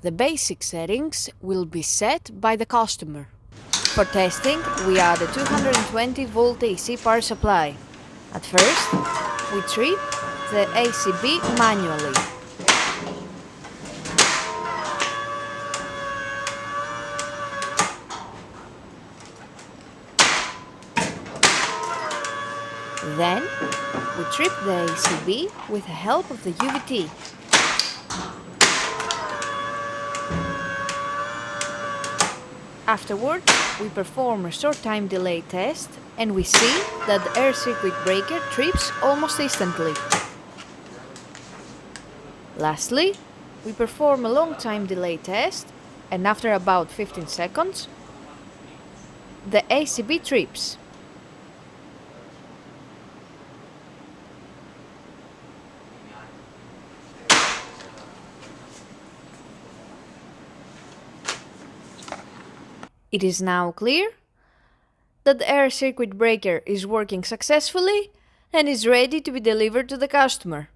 The basic settings will be set by the customer. For testing, we add a 220 volt AC power supply. At first, we trip the ACB manually. Then, we trip the ACB with the help of the UVT. Afterwards, we perform a short time delay test and we see that the air circuit breaker trips almost instantly. Lastly, we perform a long time delay test and after about 15 seconds, the ACB trips. It is now clear that the air circuit breaker is working successfully and is ready to be delivered to the customer.